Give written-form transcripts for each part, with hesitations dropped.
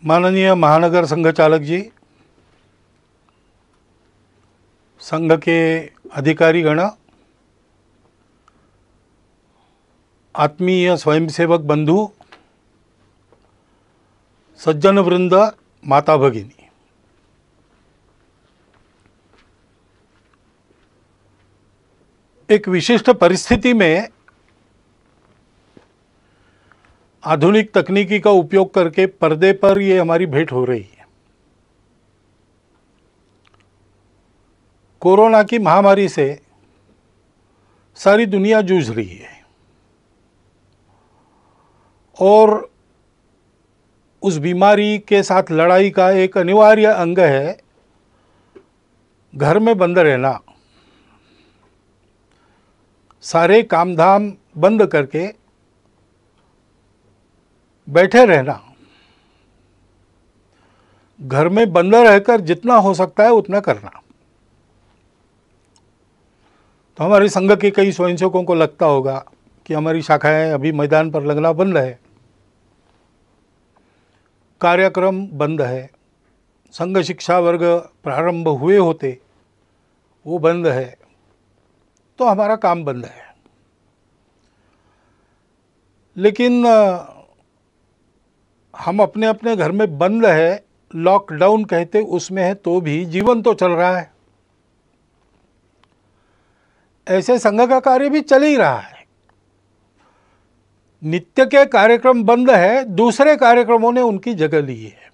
माननीय महानगर संघ चालक जी, संघ के अधिकारीगण, आत्मीय स्वयंसेवक बंधु, सज्जन वृंद, माता भगिनी, एक विशिष्ट परिस्थिति में आधुनिक तकनीकी का उपयोग करके पर्दे पर ये हमारी भेंट हो रही है। कोरोना की महामारी से सारी दुनिया जूझ रही है और उस बीमारी के साथ लड़ाई का एक अनिवार्य अंग है घर में बंद रहना, सारे कामधाम बंद करके बैठे रहना, घर में बंद रहकर जितना हो सकता है उतना करना। तो हमारे संघ के कई स्वयंसेवकों को लगता होगा कि हमारी शाखाएं अभी मैदान पर लगना बंद है, कार्यक्रम बंद है, संघ शिक्षा वर्ग प्रारंभ हुए होते वो बंद है, तो हमारा काम बंद है। लेकिन हम अपने अपने घर में बंद है, लॉकडाउन कहते उसमें है, तो भी जीवन तो चल रहा है। ऐसे संघ का कार्य भी चल ही रहा है। नित्य के कार्यक्रम बंद है, दूसरे कार्यक्रमों ने उनकी जगह ली है।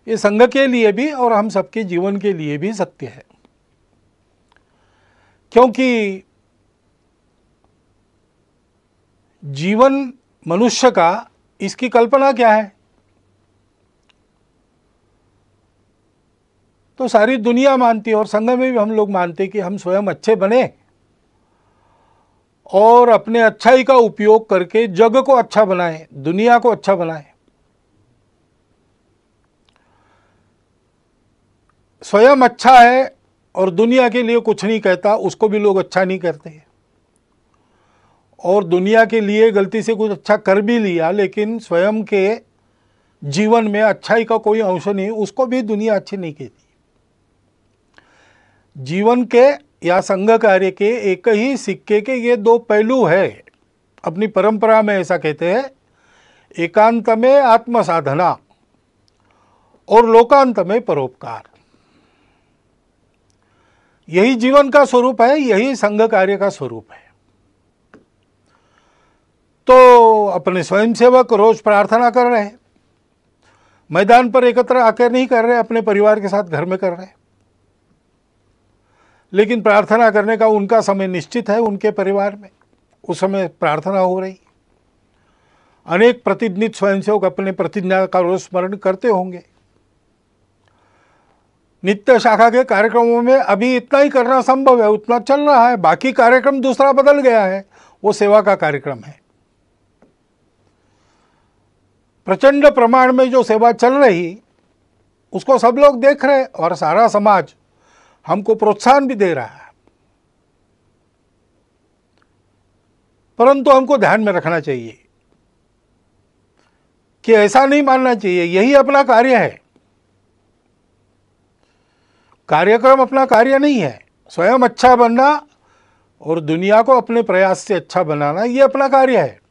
ये संघ के लिए भी और हम सबके जीवन के लिए भी सत्य है, क्योंकि जीवन मनुष्य का, इसकी कल्पना क्या है? तो सारी दुनिया मानती है और संघ में भी हम लोग मानते हैं कि हम स्वयं अच्छे बने और अपने अच्छाई का उपयोग करके जग को अच्छा बनाएं, दुनिया को अच्छा बनाएं। स्वयं अच्छा है और दुनिया के लिए कुछ नहीं कहता, उसको भी लोग अच्छा नहीं करते। और दुनिया के लिए गलती से कुछ अच्छा कर भी लिया, लेकिन स्वयं के जीवन में अच्छाई का कोई अंश नहीं, उसको भी दुनिया अच्छी नहीं कहती। जीवन के या संघ कार्य के एक ही सिक्के के ये दो पहलू है। अपनी परंपरा में ऐसा कहते हैं, एकांत में आत्म साधना और लोकांत में परोपकार। यही जीवन का स्वरूप है, यही संघ कार्य का स्वरूप है। तो अपने स्वयंसेवक रोज प्रार्थना कर रहे हैं, मैदान पर एकत्र आकर नहीं कर रहे, अपने परिवार के साथ घर में कर रहे हैं। लेकिन प्रार्थना करने का उनका समय निश्चित है, उनके परिवार में उस समय प्रार्थना हो रही। अनेक प्रतिनिधि स्वयंसेवक अपने प्रतिज्ञा का रोज स्मरण करते होंगे। नित्य शाखा के कार्यक्रमों में अभी इतना ही करना संभव है, उतना चल रहा है। बाकी कार्यक्रम दूसरा बदल गया है, वो सेवा का कार्यक्रम है। प्रचंड प्रमाण में जो सेवा चल रही उसको सब लोग देख रहे और सारा समाज हमको प्रोत्साहन भी दे रहा है। परंतु हमको ध्यान में रखना चाहिए कि ऐसा नहीं मानना चाहिए यही अपना कार्य है। कार्यक्रम अपना कार्य नहीं है। स्वयं अच्छा बनना और दुनिया को अपने प्रयास से अच्छा बनाना, ये अपना कार्य है।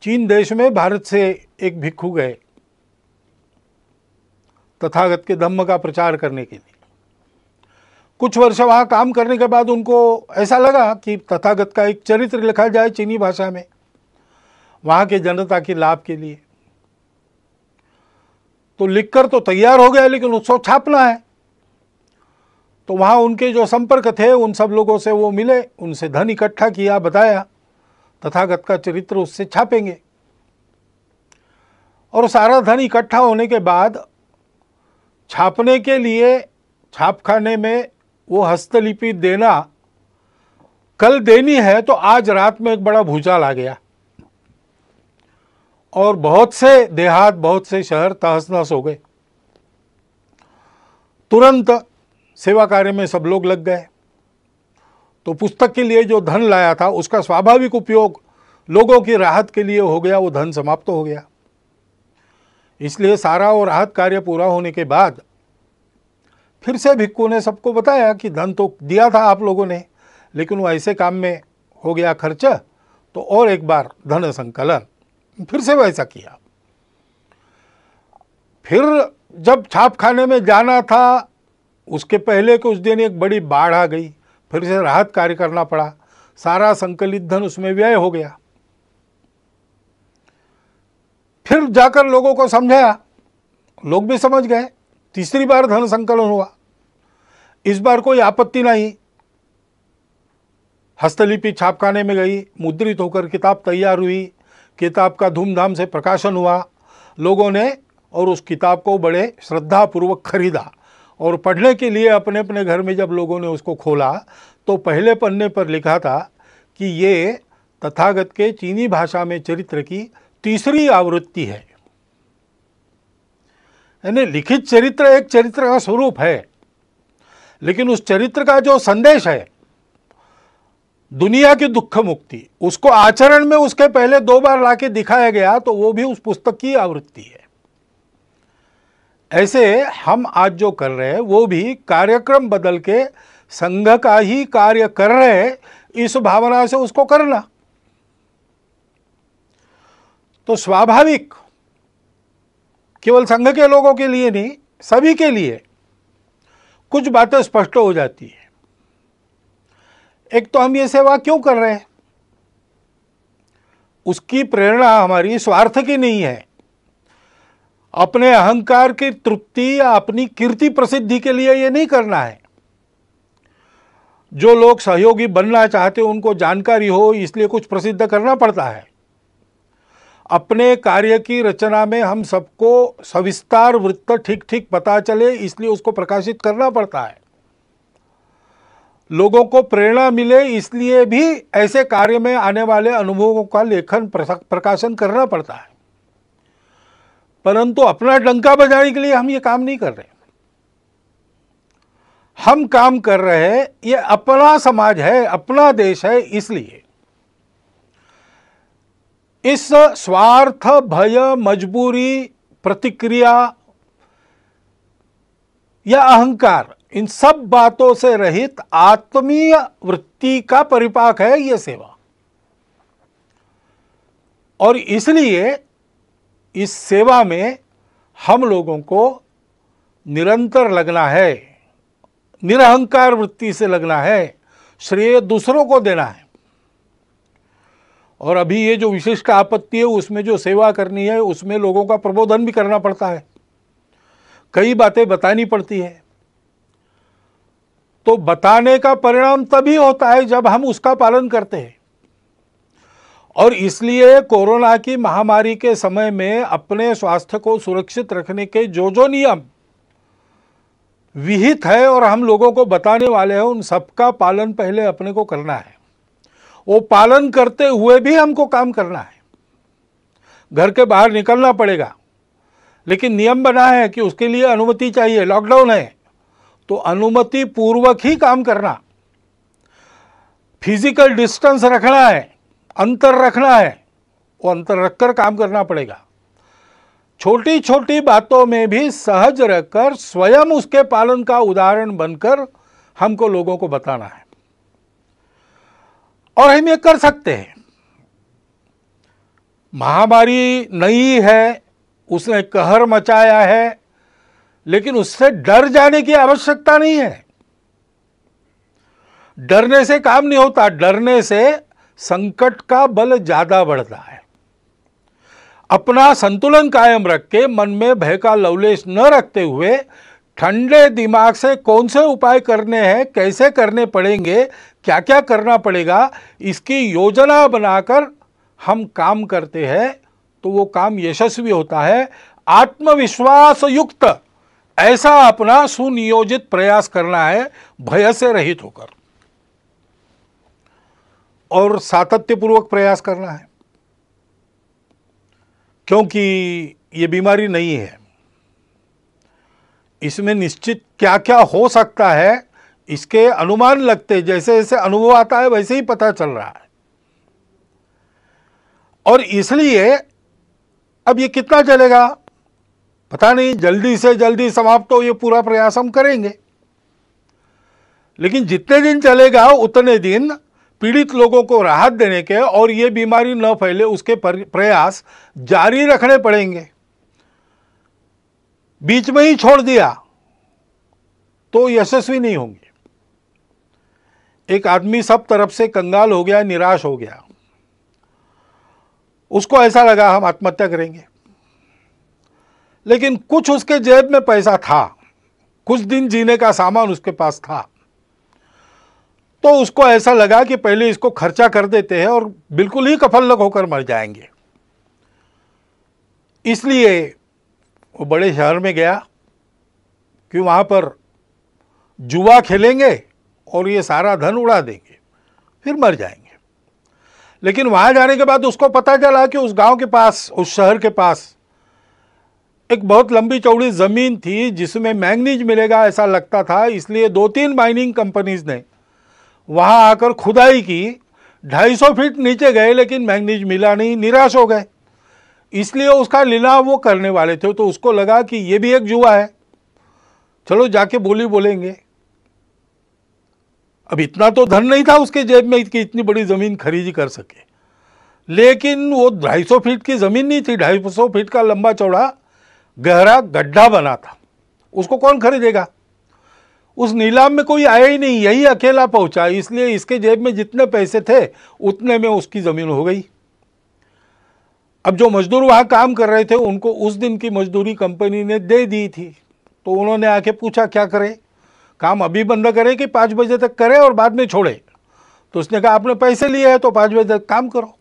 चीन देश में भारत से एक भिक्षु गए तथागत के धम्म का प्रचार करने के लिए। कुछ वर्ष वहाँ काम करने के बाद उनको ऐसा लगा कि तथागत का एक चरित्र लिखा जाए चीनी भाषा में, वहाँ के जनता के लाभ के लिए। तो लिखकर तो तैयार हो गया, लेकिन उसको छापना है। तो वहाँ उनके जो संपर्क थे उन सब लोगों से वो मिले, उनसे धन इकट्ठा किया, बताया तथागत का चरित्र उससे छापेंगे। और सारा धन इकट्ठा होने के बाद छापने के लिए छापखाने में वो हस्तलिपि देना कल देनी है, तो आज रात में एक बड़ा भूचाल आ गया और बहुत से देहात, बहुत से शहर तहस नहस हो गए। तुरंत सेवा कार्य में सब लोग लग गए। तो पुस्तक के लिए जो धन लाया था उसका स्वाभाविक उपयोग लोगों की राहत के लिए हो गया, वो धन समाप्त हो गया। इसलिए सारा वो राहत कार्य पूरा होने के बाद फिर से भिक्खू ने सबको बताया कि धन तो दिया था आप लोगों ने, लेकिन वो ऐसे काम में हो गया खर्च, तो और एक बार धन संकलन। फिर से वैसा किया। फिर जब छापखाने में जाना था, उसके पहले कुछ दिन एक बड़ी बाढ़ आ गई, फिर से राहत कार्य करना पड़ा, सारा संकलित धन उसमें व्यय हो गया। फिर जाकर लोगों को समझाया, लोग भी समझ गए। तीसरी बार धन संकलन हुआ, इस बार कोई आपत्ति नहीं। हस्तलिपि छापखाने में गई, मुद्रित होकर किताब तैयार हुई, किताब का धूमधाम से प्रकाशन हुआ लोगों ने, और उस किताब को बड़े श्रद्धापूर्वक खरीदा। और पढ़ने के लिए अपने अपने घर में जब लोगों ने उसको खोला तो पहले पन्ने पर लिखा था कि ये तथागत के चीनी भाषा में चरित्र की तीसरी आवृत्ति है। यानी लिखित चरित्र एक चरित्र का स्वरूप है, लेकिन उस चरित्र का जो संदेश है, दुनिया की दुख मुक्ति, उसको आचरण में उसके पहले 2 बार लाके दिखाया गया, तो वो भी उस पुस्तक की आवृत्ति है। ऐसे हम आज जो कर रहे हैं वो भी कार्यक्रम बदल के संघ का ही कार्य कर रहे हैं, इस भावना से उसको करना। तो स्वाभाविक केवल संघ के लोगों के लिए नहीं, सभी के लिए कुछ बातें स्पष्ट हो जाती है। एक तो हम ये सेवा क्यों कर रहे हैं, उसकी प्रेरणा हमारी स्वार्थ की नहीं है, अपने अहंकार की तृप्ति या अपनी कीर्ति प्रसिद्धि के लिए ये नहीं करना है। जो लोग सहयोगी बनना चाहते उनको जानकारी हो, इसलिए कुछ प्रसिद्ध करना पड़ता है। अपने कार्य की रचना में हम सबको सविस्तार वृत्त ठीक ठीक पता चले, इसलिए उसको प्रकाशित करना पड़ता है। लोगों को प्रेरणा मिले, इसलिए भी ऐसे कार्य में आने वाले अनुभवों का लेखन प्रकाशन करना पड़ता है। परंतु अपना डंका बजाने के लिए हम ये काम नहीं कर रहे। हम काम कर रहे हैं, ये अपना समाज है, अपना देश है, इसलिए इस स्वार्थ, भय, मजबूरी, प्रतिक्रिया या अहंकार, इन सब बातों से रहित आत्मीय वृत्ति का परिपाक है ये सेवा। और इसलिए इस सेवा में हम लोगों को निरंतर लगना है, निरहंकार वृत्ति से लगना है, श्रेय दूसरों को देना है। और अभी ये जो विशिष्ट आपत्ति है, उसमें जो सेवा करनी है, उसमें लोगों का प्रबोधन भी करना पड़ता है, कई बातें बतानी पड़ती है। तो बताने का परिणाम तभी होता है जब हम उसका पालन करते हैं। और इसलिए कोरोना की महामारी के समय में अपने स्वास्थ्य को सुरक्षित रखने के जो जो नियम विहित है और हम लोगों को बताने वाले हैं, उन सबका पालन पहले अपने को करना है। वो पालन करते हुए भी हमको काम करना है। घर के बाहर निकलना पड़ेगा, लेकिन नियम बना है कि उसके लिए अनुमति चाहिए। लॉकडाउन है तो अनुमति पूर्वक ही काम करना, फिजिकल डिस्टेंस रखना है, अंतर रखना है, वो अंतर रखकर काम करना पड़ेगा। छोटी छोटी बातों में भी सहज रहकर स्वयं उसके पालन का उदाहरण बनकर हमको लोगों को बताना है। और हम ये कर सकते हैं। महामारी नई है, उसने कहर मचाया है, लेकिन उससे डर जाने की आवश्यकता नहीं है। डरने से काम नहीं होता, डरने से संकट का बल ज्यादा बढ़ता है। अपना संतुलन कायम रख के, मन में भय का लवलेश न रखते हुए, ठंडे दिमाग से कौन से उपाय करने हैं, कैसे करने पड़ेंगे, क्या क्या करना पड़ेगा, इसकी योजना बनाकर हम काम करते हैं तो वो काम यशस्वी होता है। आत्मविश्वास युक्त ऐसा अपना सुनियोजित प्रयास करना है, भय से रहित होकर, और सातत्यपूर्वक प्रयास करना है। क्योंकि ये बीमारी नहीं है, इसमें निश्चित क्या क्या हो सकता है इसके अनुमान लगते, जैसे जैसे अनुभव आता है वैसे ही पता चल रहा है। और इसलिए अब ये कितना चलेगा पता नहीं, जल्दी से जल्दी समाप्त हो ये पूरा प्रयास हम करेंगे, लेकिन जितने दिन चलेगा उतने दिन पीड़ित लोगों को राहत देने के और ये बीमारी न फैले उसके प्रयास जारी रखने पड़ेंगे। बीच में ही छोड़ दिया तो यशस्वी नहीं होंगे। एक आदमी सब तरफ से कंगाल हो गया, निराश हो गया, उसको ऐसा लगा हम आत्महत्या करेंगे, लेकिन कुछ उसके जेब में पैसा था, कुछ दिन जीने का सामान उसके पास था, तो उसको ऐसा लगा कि पहले इसको खर्चा कर देते हैं और बिल्कुल ही कफलक होकर मर जाएंगे। इसलिए वो बड़े शहर में गया कि वहाँ पर जुआ खेलेंगे और ये सारा धन उड़ा देंगे, फिर मर जाएंगे। लेकिन वहाँ जाने के बाद उसको पता चला कि उस गांव के पास, उस शहर के पास एक बहुत लंबी चौड़ी ज़मीन थी जिसमें मैंगनीज मिलेगा ऐसा लगता था। इसलिए 2-3 माइनिंग कंपनीज ने वहाँ आकर खुदाई की, 250 फीट नीचे गए लेकिन मैंगनीज मिला नहीं, निराश हो गए। इसलिए उसका लीलाव वो करने वाले थे, तो उसको लगा कि ये भी एक जुआ है, चलो जाके बोली बोलेंगे। अब इतना तो धन नहीं था उसके जेब में कि इतनी बड़ी ज़मीन खरीदी कर सके, लेकिन वो 250 फीट की ज़मीन नहीं थी, 250 फीट का लंबा चौड़ा गहरा गड्ढा बना था, उसको कौन खरीदेगा। उस नीलाम में कोई आया ही नहीं, यही अकेला पहुंचा, इसलिए इसके जेब में जितने पैसे थे उतने में उसकी ज़मीन हो गई। अब जो मजदूर वहाँ काम कर रहे थे उनको उस दिन की मजदूरी कंपनी ने दे दी थी, तो उन्होंने आके पूछा क्या करें, काम अभी बंद करें कि 5 बजे तक करें और बाद में छोड़े। तो उसने कहा आपने पैसे लिए हैं तो 5 बजे तक काम करो।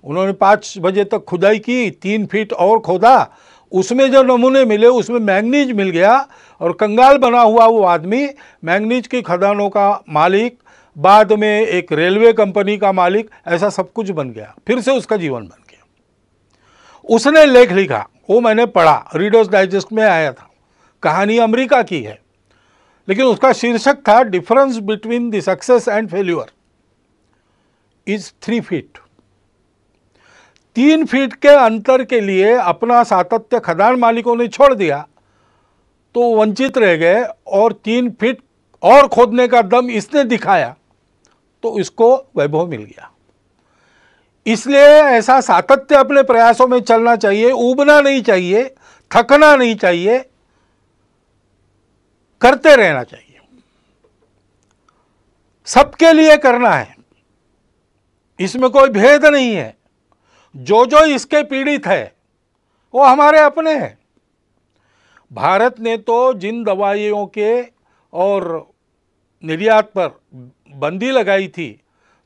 उन्होंने 5 बजे तक खुदाई की, 3 फीट और खोदा, उसमें जो नमूने मिले उसमें मैंगनीज मिल गया और कंगाल बना हुआ वो आदमी मैंगनीज की खदानों का मालिक, बाद में एक रेलवे कंपनी का मालिक, ऐसा सब कुछ बन गया, फिर से उसका जीवन बन गया। उसने लेख लिखा, वो मैंने पढ़ा, रीडर्स डाइजेस्ट में आया था, कहानी अमेरिका की है, लेकिन उसका शीर्षक था difference between the success and failure is 3 feet. 3 feet के अंतर के लिए अपना सातत्य खदान मालिकों ने छोड़ दिया तो वंचित रह गए, और 3 फीट और खोदने का दम इसने दिखाया तो इसको वैभव मिल गया। इसलिए ऐसा सातत्य अपने प्रयासों में चलना चाहिए, ऊबना नहीं चाहिए, थकना नहीं चाहिए, करते रहना चाहिए। सबके लिए करना है, इसमें कोई भेद नहीं है। जो इसके पीड़ित है वो हमारे अपने हैं। भारत ने तो जिन दवाइयों के और निर्यात पर बंदी लगाई थी,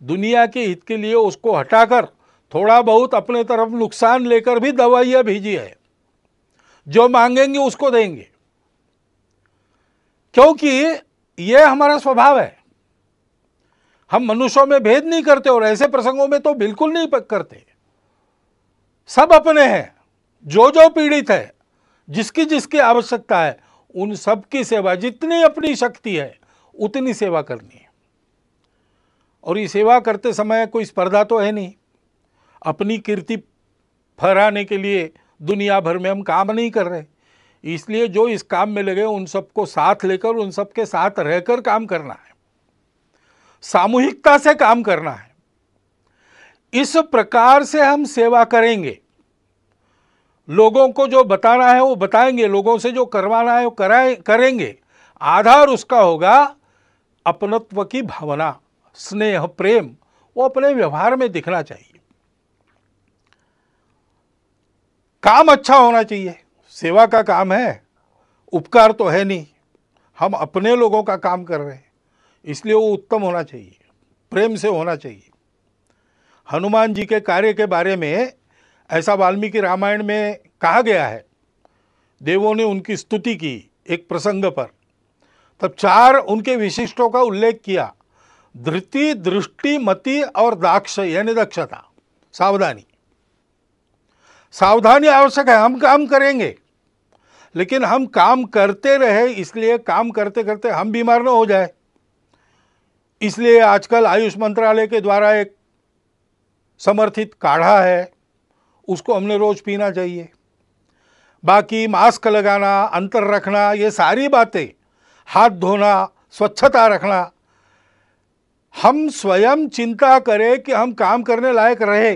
दुनिया के हित के लिए उसको हटाकर थोड़ा बहुत अपने तरफ नुकसान लेकर भी दवाइयाँ भेजी है। जो मांगेंगे उसको देंगे, क्योंकि ये हमारा स्वभाव है। हम मनुष्यों में भेद नहीं करते और ऐसे प्रसंगों में तो बिल्कुल नहीं करते। सब अपने हैं, जो पीड़ित है, जिसकी जिसकी आवश्यकता है, उन सब की सेवा, जितनी अपनी शक्ति है उतनी सेवा करनी है। और ये सेवा करते समय कोई स्पर्धा तो है नहीं, अपनी कीर्ति फहराने के लिए दुनिया भर में हम काम नहीं कर रहे। इसलिए जो इस काम में लगे उन सबको साथ लेकर, उन सबके साथ रहकर काम करना है, सामूहिकता से काम करना है। इस प्रकार से हम सेवा करेंगे, लोगों को जो बताना है वो बताएंगे, लोगों से जो करवाना है वो करेंगे। आधार उसका होगा अपनत्व की भावना, स्नेह, प्रेम, वो अपने व्यवहार में दिखना चाहिए। काम अच्छा होना चाहिए, सेवा का काम है, उपकार तो है नहीं। हम अपने लोगों का काम कर रहे हैं, इसलिए वो उत्तम होना चाहिए, प्रेम से होना चाहिए। हनुमान जी के कार्य के बारे में ऐसा वाल्मीकि रामायण में कहा गया है, देवों ने उनकी स्तुति की एक प्रसंग पर, तब 4 उनके विशिष्टों का उल्लेख किया, धृति, दृष्टि, मति और दाक्ष, यानी दक्षता, सावधानी। सावधानी आवश्यक है। हम काम करेंगे, लेकिन हम काम करते रहे, इसलिए काम करते करते हम बीमार न हो जाए। इसलिए आजकल आयुष मंत्रालय के द्वारा एक समर्थित काढ़ा है, उसको हमने रोज पीना चाहिए। बाकी मास्क लगाना, अंतर रखना, ये सारी बातें, हाथ धोना, स्वच्छता रखना, हम स्वयं चिंता करें कि हम काम करने लायक रहे।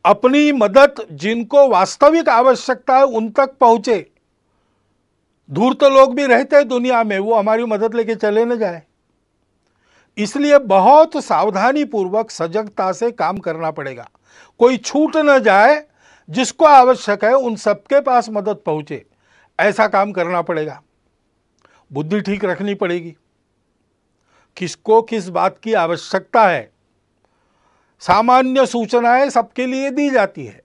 अपनी मदद जिनको वास्तविक आवश्यकता है उन तक पहुंचे। दूर तो लोग भी रहते हैं दुनिया में, वो हमारी मदद लेके चले न जाए। इसलिए बहुत सावधानी पूर्वक सजगता से काम करना पड़ेगा। कोई छूट न जाए, जिसको आवश्यक है उन सबके पास मदद पहुंचे, ऐसा काम करना पड़ेगा। बुद्धि ठीक रखनी पड़ेगी, किसको किस बात की आवश्यकता है। सामान्य सूचनाएं सबके लिए दी जाती है,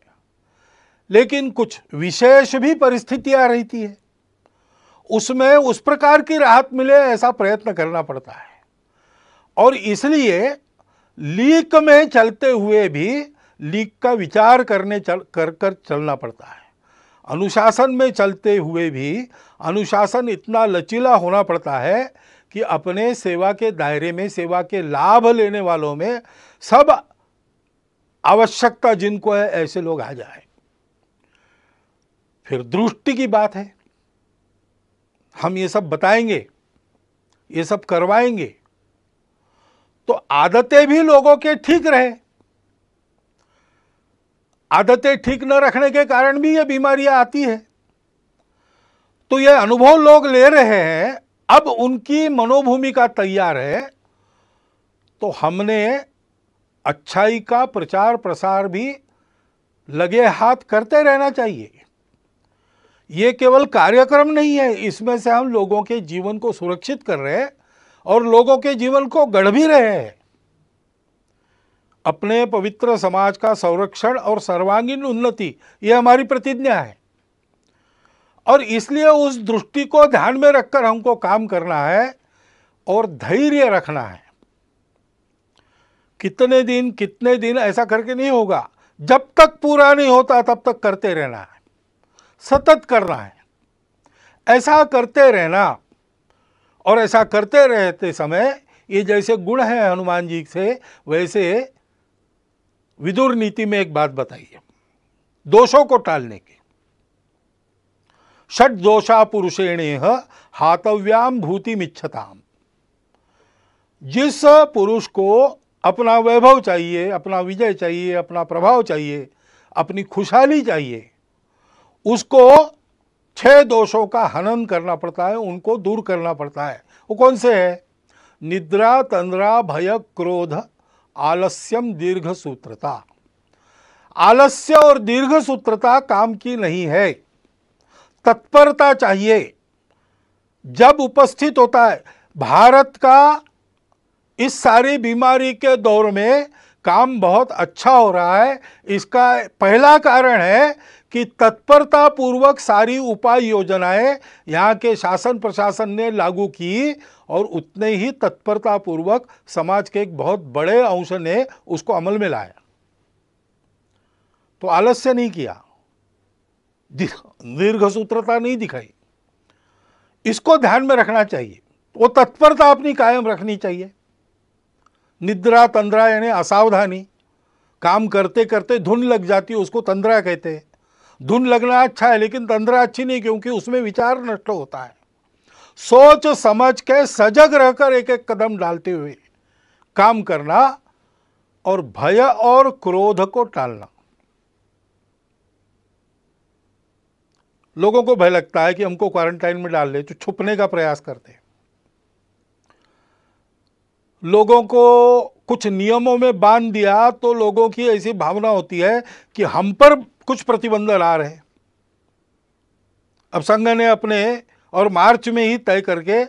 लेकिन कुछ विशेष भी परिस्थितियां रहती है, उसमें उस प्रकार की राहत मिले ऐसा प्रयत्न करना पड़ता है। और इसलिए लीक में चलते हुए भी लीक का विचार कर चलना पड़ता है। अनुशासन में चलते हुए भी अनुशासन इतना लचीला होना पड़ता है कि अपने सेवा के दायरे में, सेवा के लाभ लेने वालों में सब आवश्यकता जिनको है ऐसे लोग आ जाए। फिर दृष्टि की बात है, हम ये सब बताएंगे, ये सब करवाएंगे तो आदतें भी लोगों के ठीक रहे। आदतें ठीक न रखने के कारण भी ये बीमारियां आती है। तो ये अनुभव लोग ले रहे हैं, अब उनकी मनोभूमिका तैयार है, तो हमने अच्छाई का प्रचार प्रसार भी लगे हाथ करते रहना चाहिए। ये केवल कार्यक्रम नहीं है, इसमें से हम लोगों के जीवन को सुरक्षित कर रहे हैं और लोगों के जीवन को गढ़ भी रहे हैं। अपने पवित्र समाज का संरक्षण और सर्वांगीण उन्नति, ये हमारी प्रतिज्ञा है। और इसलिए उस दृष्टि को ध्यान में रखकर हमको काम करना है और धैर्य रखना है। कितने दिन ऐसा करके नहीं होगा, जब तक पूरा नहीं होता तब तक करते रहना है, सतत करना है। ऐसा करते रहना, और ऐसा करते रहते समय ये जैसे गुण है हनुमान जी से, वैसे विदुर नीति में एक बात बताइए दोषों को टालने की। षट दोषा पुरुषेणेह हातव्याम भूतिमिच्छताम। जिस पुरुष को अपना वैभव चाहिए, अपना विजय चाहिए, अपना प्रभाव चाहिए, अपनी खुशहाली चाहिए, उसको 6 दोषों का हनन करना पड़ता है, उनको दूर करना पड़ता है। वो कौन से है? निद्रा, तंद्रा, भय, क्रोध, आलस्यम, दीर्घ सूत्रता। आलस्य और दीर्घ सूत्रता काम की नहीं है। तत्परता चाहिए। जब उपस्थित होता है, भारत का इस सारी बीमारी के दौर में काम बहुत अच्छा हो रहा है, इसका पहला कारण है कि तत्परता पूर्वक सारी उपाय योजनाएं यहाँ के शासन प्रशासन ने लागू की और उतने ही तत्परता पूर्वक समाज के एक बहुत बड़े अंश ने उसको अमल में लाया। तो आलस्य नहीं किया, दीर्घ सूत्रता नहीं दिखाई। इसको ध्यान में रखना चाहिए। वो तत्परता अपनी कायम रखनी चाहिए। निद्रा, तंद्रा यानी असावधानी, काम करते करते धुन लग जाती है, उसको तंद्रा कहते हैं। धुन लगना अच्छा है, लेकिन तंद्रा अच्छी नहीं, क्योंकि उसमें विचार नष्ट होता है। सोच समझ के सजग रहकर एक एक कदम डालते हुए काम करना और भय और क्रोध को टालना। लोगों को भय लगता है कि हमको क्वारंटाइन में डाल ले, तो छुपने का प्रयास करते हैं। लोगों को कुछ नियमों में बांध दिया तो लोगों की ऐसी भावना होती है कि हम पर कुछ प्रतिबंध ला रहे हैं। अब संघ ने अपने और मार्च में ही तय करके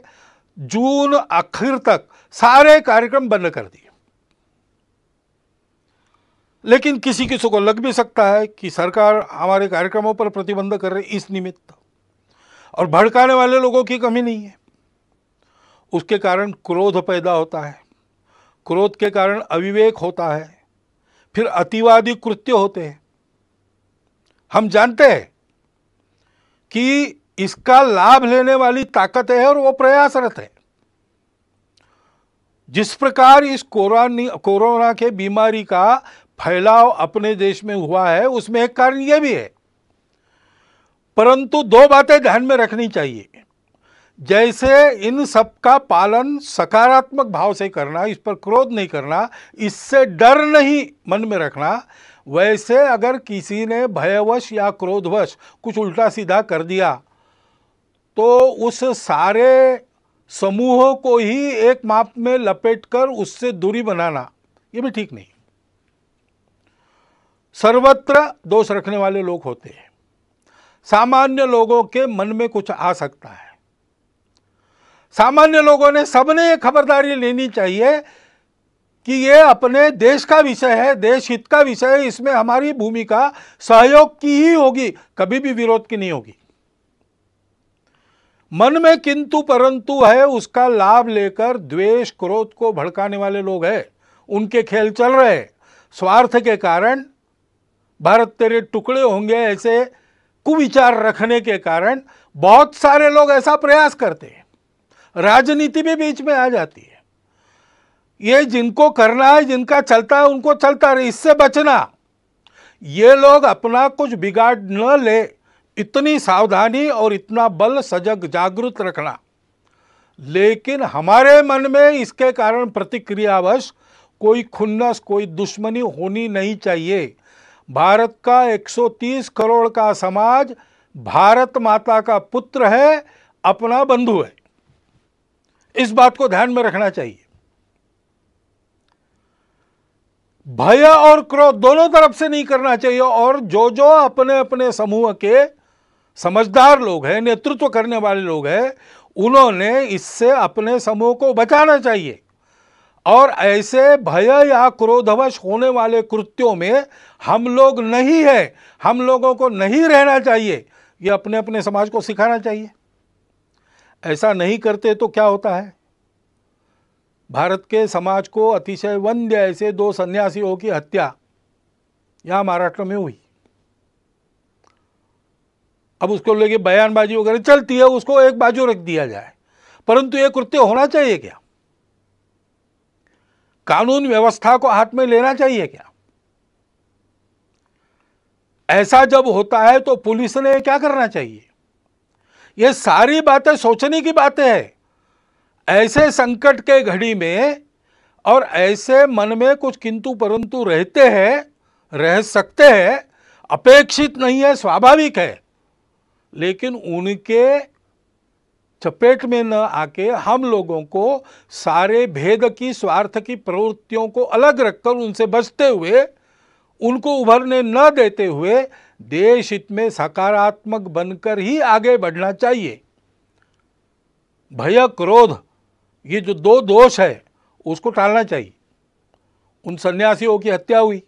जून आखिर तक सारे कार्यक्रम बंद कर दिए। लेकिन किसी किसी को लग भी सकता है कि सरकार हमारे कार्यक्रमों पर प्रतिबंध कर रही इस निमित्त, और भड़काने वाले लोगों की कमी नहीं है। उसके कारण क्रोध पैदा होता है, क्रोध के कारण अविवेक होता है, फिर अतिवादी कृत्य होते हैं। हम जानते हैं कि इसका लाभ लेने वाली ताकत है और वो प्रयासरत है। जिस प्रकार इस कोरोना के बीमारी का फैलाव अपने देश में हुआ है, उसमें एक कारण यह भी है। परंतु दो बातें ध्यान में रखनी चाहिए। जैसे इन सब का पालन सकारात्मक भाव से करना, इस पर क्रोध नहीं करना, इससे डर नहीं मन में रखना, वैसे अगर किसी ने भयवश या क्रोधवश कुछ उल्टा सीधा कर दिया तो उस सारे समूह को ही एक माप में लपेटकर उससे दूरी बनाना ये भी ठीक नहीं। सर्वत्र दोष रखने वाले लोग होते हैं। सामान्य लोगों के मन में कुछ आ सकता है। सामान्य लोगों ने सबने ये खबरदारी लेनी चाहिए कि ये अपने देश का विषय है, देश हित का विषय है, इसमें हमारी भूमिका सहयोग की ही होगी, कभी भी विरोध की नहीं होगी। मन में किंतु परंतु है, उसका लाभ लेकर द्वेष क्रोध को भड़काने वाले लोग हैं, उनके खेल चल रहे हैं। स्वार्थ के कारण भारत तेरे टुकड़े होंगे ऐसे कुविचार रखने के कारण बहुत सारे लोग ऐसा प्रयास करते हैं, राजनीति भी बीच में आ जाती है। ये जिनको करना है, जिनका चलता है उनको चलता रहे, इससे बचना। ये लोग अपना कुछ बिगाड़ न ले, इतनी सावधानी और इतना बल सजग जागृत रखना। लेकिन हमारे मन में इसके कारण प्रतिक्रियावश कोई खुन्नस, कोई दुश्मनी होनी नहीं चाहिए। भारत का 130 करोड़ का समाज भारत माता का पुत्र है, अपना बंधु है। इस बात को ध्यान में रखना चाहिए। भय और क्रोध दोनों तरफ से नहीं करना चाहिए। और जो जो अपने अपने समूह के समझदार लोग हैं, नेतृत्व करने वाले लोग हैं, उन्होंने इससे अपने समूह को बचाना चाहिए। और ऐसे भय या क्रोधवश होने वाले कृत्यों में हम लोग नहीं है, हम लोगों को नहीं रहना चाहिए, ये अपने अपने समाज को सिखाना चाहिए। ऐसा नहीं करते तो क्या होता है, भारत के समाज को अतिशय वंद्य ऐसे 2 सन्यासियों की हत्या यहां महाराष्ट्र में हुई। अब उसको लेके बयानबाजी वगैरह चलती है, उसको एक बाजू रख दिया जाए, परंतु यह कृत्य होना चाहिए क्या? कानून व्यवस्था को हाथ में लेना चाहिए क्या? ऐसा जब होता है तो पुलिस ने क्या करना चाहिए? ये सारी बातें सोचने की बातें हैं। ऐसे संकट के घड़ी में और ऐसे मन में कुछ किंतु परंतु रहते हैं, रह सकते हैं, अपेक्षित नहीं है, स्वाभाविक है। लेकिन उनके चपेट में न आके हम लोगों को सारे भेद की, स्वार्थ की प्रवृत्तियों को अलग रखकर उनसे बचते हुए, उनको उभरने न देते हुए देश हित में सकारात्मक बनकर ही आगे बढ़ना चाहिए। भय क्रोध ये जो 2 दोष है उसको टालना चाहिए। उन सन्यासियों की हत्या हुई,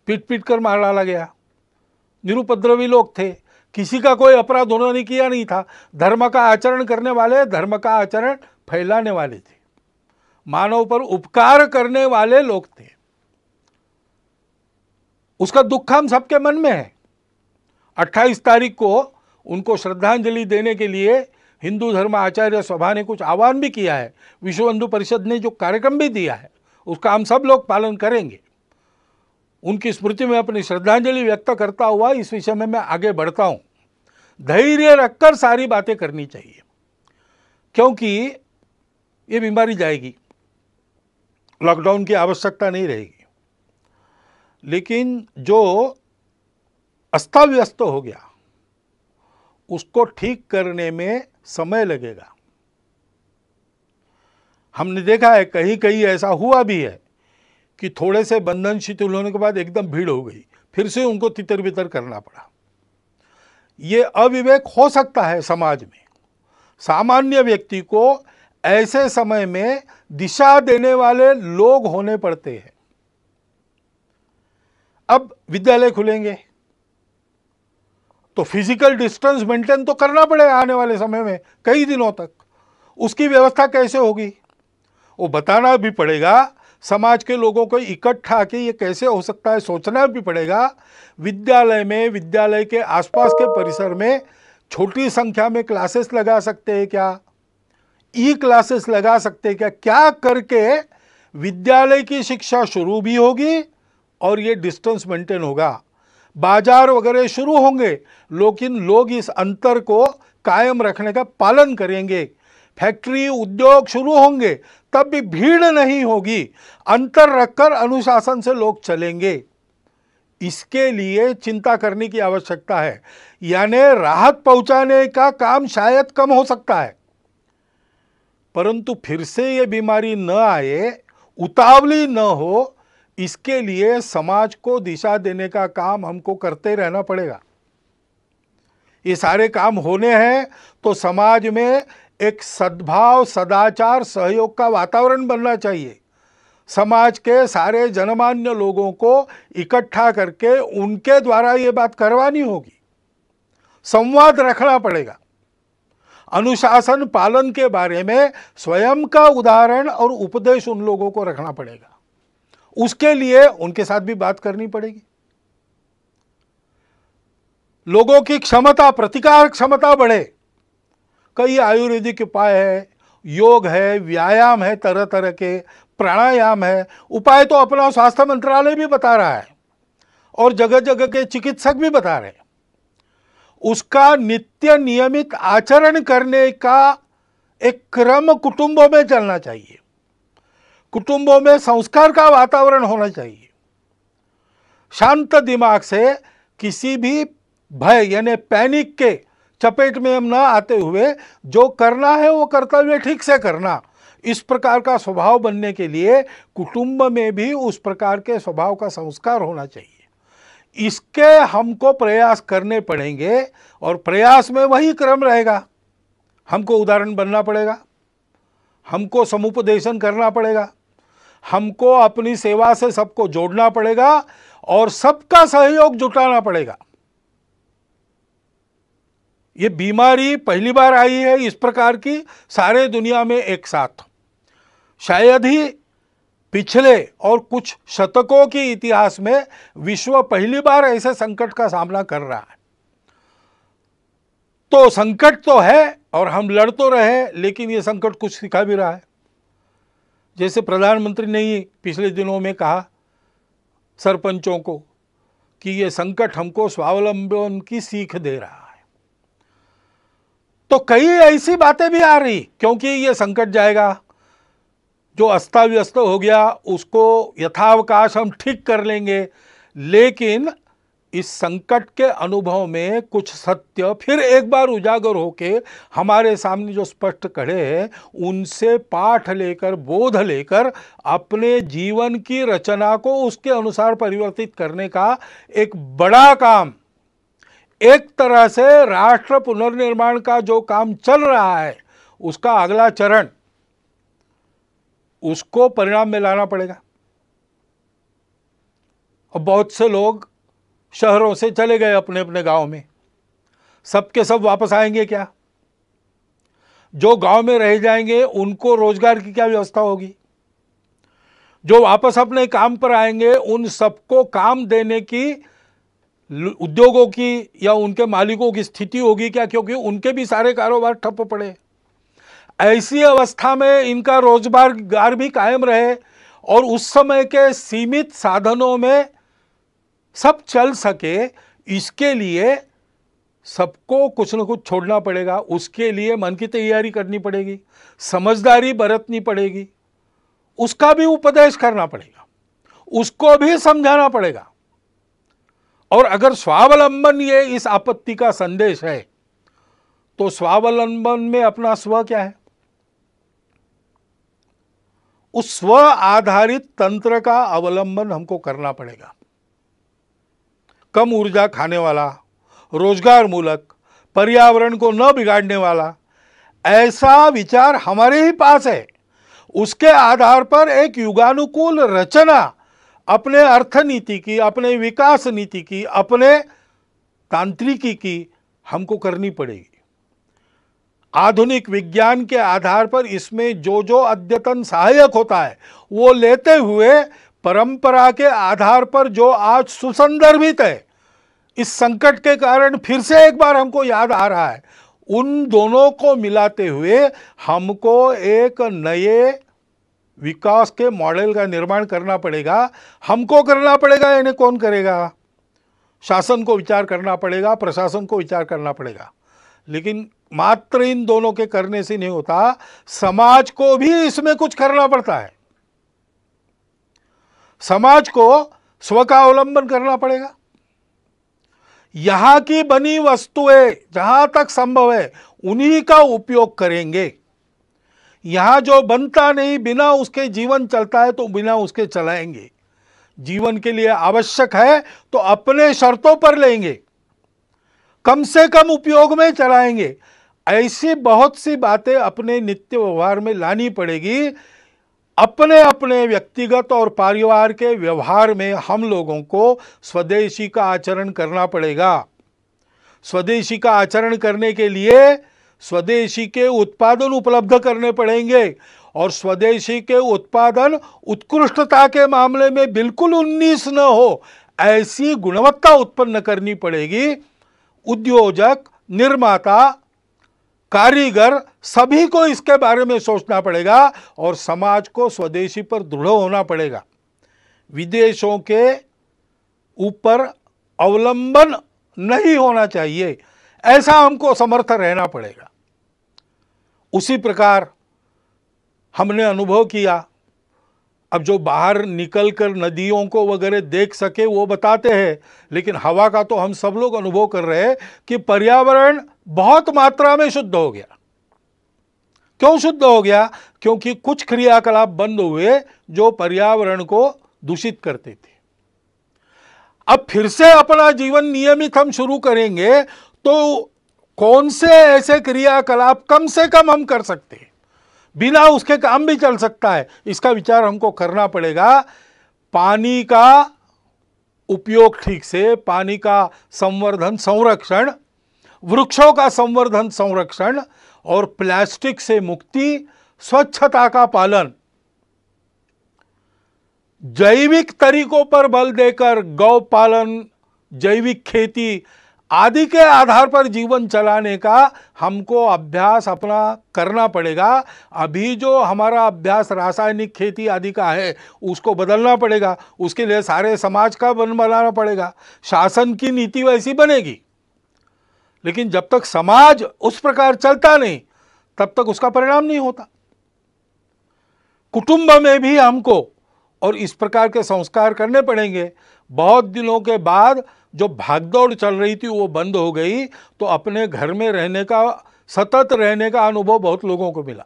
पीट पीट कर मार डाला गया, निरुपद्रवी लोग थे, किसी का कोई अपराध उन्होंने किया नहीं था। धर्म का आचरण करने वाले, धर्म का आचरण फैलाने वाले थे, मानव पर उपकार करने वाले लोग थे। उसका दुख हम सबके मन में है। 28 तारीख को उनको श्रद्धांजलि देने के लिए हिंदू धर्म आचार्य सभा ने कुछ आह्वान भी किया है। विश्व हिंदू परिषद ने जो कार्यक्रम भी दिया है उसका हम सब लोग पालन करेंगे। उनकी स्मृति में अपनी श्रद्धांजलि व्यक्त करता हुआ इस विषय में मैं आगे बढ़ता हूं। धैर्य रखकर सारी बातें करनी चाहिए, क्योंकि ये बीमारी जाएगी, लॉकडाउन की आवश्यकता नहीं रहेगी। लेकिन जो अस्ता व्यस्त हो गया उसको ठीक करने में समय लगेगा। हमने देखा है कहीं कहीं ऐसा हुआ भी है कि थोड़े से बंधन शिथिल होने के बाद एकदम भीड़ हो गई, फिर से उनको तितर बितर करना पड़ा। ये अविवेक हो सकता है समाज में। सामान्य व्यक्ति को ऐसे समय में दिशा देने वाले लोग होने पड़ते हैं। अब विद्यालय खुलेंगे तो फिजिकल डिस्टेंस मेंटेन तो करना पड़ेगा आने वाले समय में कई दिनों तक। उसकी व्यवस्था कैसे होगी वो बताना भी पड़ेगा। समाज के लोगों को इकट्ठा के ये कैसे हो सकता है सोचना भी पड़ेगा। विद्यालय में, विद्यालय के आसपास के परिसर में छोटी संख्या में क्लासेस लगा सकते हैं क्या? ई क्लासेस लगा सकते क्या, क्या करके विद्यालय की शिक्षा शुरू भी होगी और ये डिस्टेंस मेंटेन होगा, बाजार वगैरह शुरू होंगे लेकिन लोग इस अंतर को कायम रखने का पालन करेंगे, फैक्ट्री उद्योग शुरू होंगे तब भी भीड़ नहीं होगी, अंतर रखकर अनुशासन से लोग चलेंगे। इसके लिए चिंता करने की आवश्यकता है, यानी राहत पहुंचाने का काम शायद कम हो सकता है, परंतु फिर से ये बीमारी न आए, उतावली न हो, इसके लिए समाज को दिशा देने का काम हमको करते रहना पड़ेगा। ये सारे काम होने हैं तो समाज में एक सद्भाव, सदाचार, सहयोग का वातावरण बनना चाहिए। समाज के सारे जनमान्य लोगों को इकट्ठा करके उनके द्वारा ये बात करवानी होगी, संवाद रखना पड़ेगा। अनुशासन पालन के बारे में स्वयं का उदाहरण और उपदेश उन लोगों को रखना पड़ेगा, उसके लिए उनके साथ भी बात करनी पड़ेगी। लोगों की क्षमता, प्रतिकार क्षमता बढ़े, कई आयुर्वेदिक उपाय है, योग है, व्यायाम है, तरह तरह के प्राणायाम है। उपाय तो अपना स्वास्थ्य मंत्रालय भी बता रहा है और जगह जगह के चिकित्सक भी बता रहे हैं। उसका नित्य नियमित आचरण करने का एक क्रम कुटुंबों में चलना चाहिए, कुटुंबों में संस्कार का वातावरण होना चाहिए। शांत दिमाग से किसी भी भय यानी पैनिक के चपेट में हम ना आते हुए जो करना है वो कर्तव्य ठीक से करना, इस प्रकार का स्वभाव बनने के लिए कुटुंब में भी उस प्रकार के स्वभाव का संस्कार होना चाहिए। इसके हमको प्रयास करने पड़ेंगे और प्रयास में वही क्रम रहेगा। हमको उदाहरण बनना पड़ेगा, हमको समुपदेशन करना पड़ेगा, हमको अपनी सेवा से सबको जोड़ना पड़ेगा और सबका सहयोग जुटाना पड़ेगा। ये बीमारी पहली बार आई है इस प्रकार की सारे दुनिया में एक साथ, शायद ही पिछले और कुछ शतकों के इतिहास में विश्व पहली बार ऐसे संकट का सामना कर रहा है। तो संकट तो है और हम लड़ तो रहे, लेकिन ये संकट कुछ सिखा भी रहा है। जैसे प्रधानमंत्री ने ही पिछले दिनों में कहा सरपंचों को कि ये संकट हमको स्वावलंबन की सीख दे रहा है। तो कई ऐसी बातें भी आ रही, क्योंकि ये संकट जाएगा, जो अस्ता व्यस्त हो गया उसको यथावकाश हम ठीक कर लेंगे, लेकिन इस संकट के अनुभव में कुछ सत्य फिर एक बार उजागर होके हमारे सामने जो स्पष्ट खड़े हैं, उनसे पाठ लेकर, बोध लेकर अपने जीवन की रचना को उसके अनुसार परिवर्तित करने का एक बड़ा काम, एक तरह से राष्ट्र पुनर्निर्माण का जो काम चल रहा है उसका अगला चरण, उसको परिणाम में लाना पड़ेगा। और बहुत से लोग शहरों से चले गए अपने अपने गांव में, सबके सब वापस आएंगे क्या? जो गांव में रह जाएंगे उनको रोजगार की क्या व्यवस्था होगी? जो वापस अपने काम पर आएंगे उन सबको काम देने की उद्योगों की या उनके मालिकों की स्थिति होगी क्या? क्योंकि उनके भी सारे कारोबार ठप पड़े। ऐसी अवस्था में इनका रोजगार भी कायम रहे और उस समय के सीमित साधनों में सब चल सके, इसके लिए सबको कुछ न कुछ छोड़ना पड़ेगा। उसके लिए मन की तैयारी करनी पड़ेगी, समझदारी बरतनी पड़ेगी, उसका भी उपदेश करना पड़ेगा, उसको भी समझाना पड़ेगा। और अगर स्वावलंबन ये इस आपत्ति का संदेश है, तो स्वावलंबन में अपना स्व क्या है? उस स्व आधारित तंत्र का अवलंबन हमको करना पड़ेगा। कम ऊर्जा खाने वाला, रोजगार मूलक, पर्यावरण को न बिगाड़ने वाला ऐसा विचार हमारे ही पास है। उसके आधार पर एक युगानुकूल रचना अपने अर्थनीति की, अपने विकास नीति की, अपने तांत्रिकी की हमको करनी पड़ेगी। आधुनिक विज्ञान के आधार पर इसमें जो जो अद्यतन सहायक होता है वो लेते हुए परंपरा के आधार पर जो आज सुसंदर्भित है, इस संकट के कारण फिर से एक बार हमको याद आ रहा है, उन दोनों को मिलाते हुए हमको एक नए विकास के मॉडल का निर्माण करना पड़ेगा। हमको करना पड़ेगा, इन्हें कौन करेगा? शासन को विचार करना पड़ेगा, प्रशासन को विचार करना पड़ेगा। लेकिन मात्र इन दोनों के करने से नहीं होता, समाज को भी इसमें कुछ करना पड़ता है। समाज को स्व का अवलंबन करना पड़ेगा। यहां की बनी वस्तुएं जहां तक संभव है उन्हीं का उपयोग करेंगे। यहां जो बनता नहीं, बिना उसके जीवन चलता है तो बिना उसके चलाएंगे। जीवन के लिए आवश्यक है तो अपने शर्तों पर लेंगे, कम से कम उपयोग में चलाएंगे। ऐसी बहुत सी बातें अपने नित्य व्यवहार में लानी पड़ेगी। अपने अपने व्यक्तिगत और परिवार के व्यवहार में हम लोगों को स्वदेशी का आचरण करना पड़ेगा। स्वदेशी का आचरण करने के लिए स्वदेशी के उत्पादन उपलब्ध करने पड़ेंगे और स्वदेशी के उत्पादन उत्कृष्टता के मामले में बिल्कुल 19 न हो, ऐसी गुणवत्ता उत्पन्न करनी पड़ेगी। उद्योजक, निर्माता, कारीगर सभी को इसके बारे में सोचना पड़ेगा और समाज को स्वदेशी पर दृढ़ होना पड़ेगा। विदेशों के ऊपर अवलंबन नहीं होना चाहिए, ऐसा हमको समर्थ रहना पड़ेगा। उसी प्रकार हमने अनुभव किया। अब जो बाहर निकलकर नदियों को वगैरह देख सके वो बताते हैं, लेकिन हवा का तो हम सब लोग अनुभव कर रहे हैं कि पर्यावरण बहुत मात्रा में शुद्ध हो गया। क्यों शुद्ध हो गया? क्योंकि कुछ क्रियाकलाप बंद हुए जो पर्यावरण को दूषित करते थे। अब फिर से अपना जीवन नियमित हम शुरू करेंगे तो कौन से ऐसे क्रियाकलाप कम से कम हम कर सकते हैं, बिना उसके काम भी चल सकता है, इसका विचार हमको करना पड़ेगा। पानी का उपयोग ठीक से, पानी का संवर्धन संरक्षण, वृक्षों का संवर्धन संरक्षण और प्लास्टिक से मुक्ति, स्वच्छता का पालन, जैविक तरीकों पर बल देकर गौ पालन, जैविक खेती आदि के आधार पर जीवन चलाने का हमको अभ्यास अपना करना पड़ेगा। अभी जो हमारा अभ्यास रासायनिक खेती आदि का है उसको बदलना पड़ेगा। उसके लिए सारे समाज का बनाना पड़ेगा। शासन की नीति वैसी बनेगी, लेकिन जब तक समाज उस प्रकार चलता नहीं तब तक उसका परिणाम नहीं होता। कुटुंब में भी हमको और इस प्रकार के संस्कार करने पड़ेंगे। बहुत दिनों के बाद जो भागदौड़ चल रही थी वो बंद हो गई, तो अपने घर में रहने का, सतत रहने का अनुभव बहुत लोगों को मिला।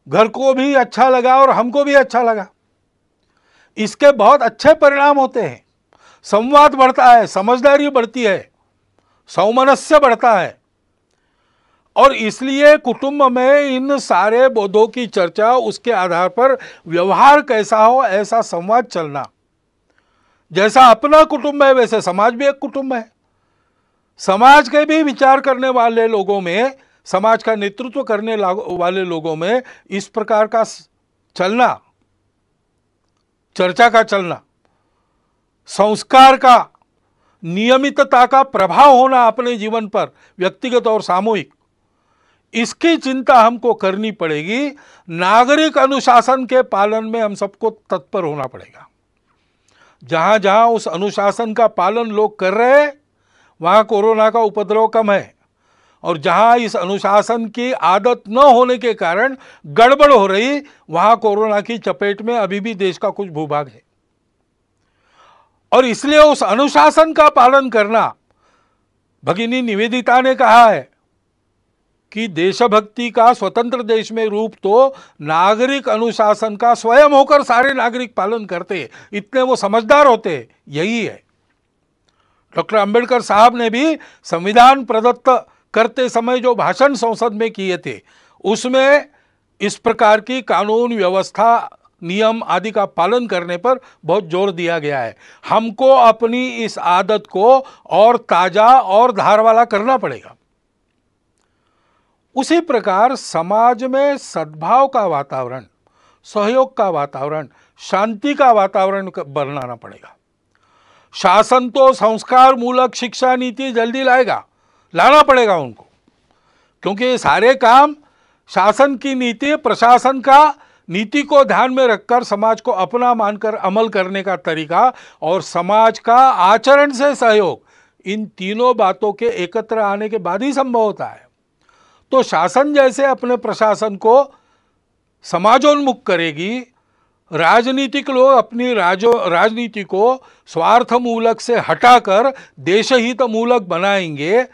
घर को भी अच्छा लगा और हमको भी अच्छा लगा। इसके बहुत अच्छे परिणाम होते हैं। संवाद बढ़ता है, समझदारी बढ़ती है, सौमनस्य बढ़ता है और इसलिए कुटुंब में इन सारे बोधों की चर्चा, उसके आधार पर व्यवहार कैसा हो ऐसा संवाद चलना। जैसा अपना कुटुंब है वैसे समाज भी एक कुटुंब है। समाज के भी विचार करने वाले लोगों में, समाज का नेतृत्व करने वाले लोगों में इस प्रकार का चलना, चर्चा का चलना, संस्कार का, नियमितता का प्रभाव होना अपने जीवन पर, व्यक्तिगत और सामूहिक, इसकी चिंता हमको करनी पड़ेगी। नागरिक अनुशासन के पालन में हम सबको तत्पर होना पड़ेगा। जहां जहां उस अनुशासन का पालन लोग कर रहे हैं वहां कोरोना का उपद्रव कम है, और जहां इस अनुशासन की आदत न होने के कारण गड़बड़ हो रही वहां कोरोना की चपेट में अभी भी देश का कुछ भूभाग है। और इसलिए उस अनुशासन का पालन करना, भगिनी निवेदिता ने कहा है कि देशभक्ति का स्वतंत्र देश में रूप तो नागरिक अनुशासन का स्वयं होकर सारे नागरिक पालन करते, इतने वो समझदार होते, यही है। डॉक्टर अंबेडकर साहब ने भी संविधान प्रदत्त करते समय जो भाषण संसद में किए थे उसमें इस प्रकार की कानून व्यवस्था, नियम आदि का पालन करने पर बहुत जोर दिया गया है। हमको अपनी इस आदत को और ताजा और धार वाला करना पड़ेगा। उसी प्रकार समाज में सद्भाव का वातावरण, सहयोग का वातावरण, शांति का वातावरण बनाना पड़ेगा। शासन तो संस्कार मूलक शिक्षा नीति जल्दी लाना पड़ेगा उनको, क्योंकि ये सारे काम शासन की नीति, प्रशासन का नीति को ध्यान में रखकर समाज को अपना मानकर अमल करने का तरीका और समाज का आचरण से सहयोग, इन तीनों बातों के एकत्र आने के बाद ही संभव होता है। तो शासन जैसे अपने प्रशासन को समाजोन्मुख करेगी, राजनीतिक लोग अपनी राजनीति को स्वार्थ मूलक से हटाकर देशहित मूलक बनाएंगे,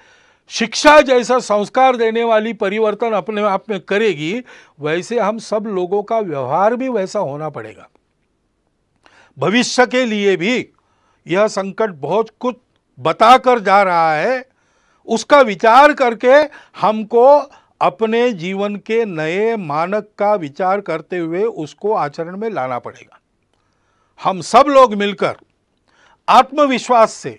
शिक्षा जैसा संस्कार देने वाली परिवर्तन अपने आप में करेगी, वैसे हम सब लोगों का व्यवहार भी वैसा होना पड़ेगा। भविष्य के लिए भी यह संकट बहुत कुछ बताकर जा रहा है, उसका विचार करके हमको अपने जीवन के नए मानक का विचार करते हुए उसको आचरण में लाना पड़ेगा। हम सब लोग मिलकर आत्मविश्वास से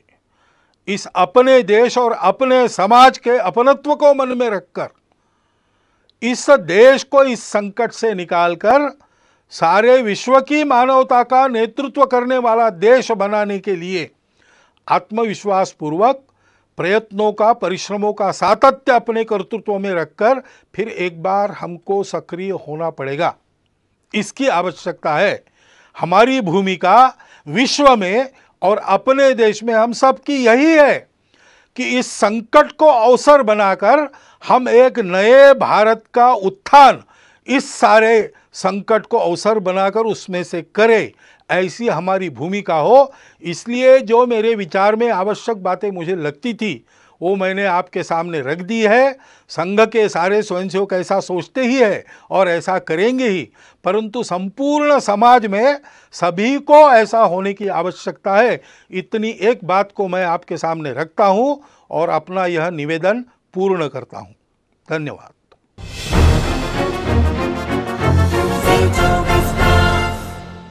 इस अपने देश और अपने समाज के अपनत्व को मन में रखकर इस देश को इस संकट से निकालकर सारे विश्व की मानवता का नेतृत्व करने वाला देश बनाने के लिए आत्मविश्वास पूर्वक प्रयत्नों का, परिश्रमों का सातत्य अपने कर्तृत्व में रखकर फिर एक बार हमको सक्रिय होना पड़ेगा। इसकी आवश्यकता है। हमारी भूमिका विश्व में और अपने देश में हम सब की यही है कि इस संकट को अवसर बनाकर हम एक नए भारत का उत्थान इस सारे संकट को अवसर बनाकर उसमें से करें, ऐसी हमारी भूमिका हो। इसलिए जो मेरे विचार में आवश्यक बातें मुझे लगती थी वो मैंने आपके सामने रख दी है। संघ के सारे स्वयंसेवक ऐसा सोचते ही है और ऐसा करेंगे ही, परंतु संपूर्ण समाज में सभी को ऐसा होने की आवश्यकता है। इतनी एक बात को मैं आपके सामने रखता हूं और अपना यह निवेदन पूर्ण करता हूं। धन्यवाद।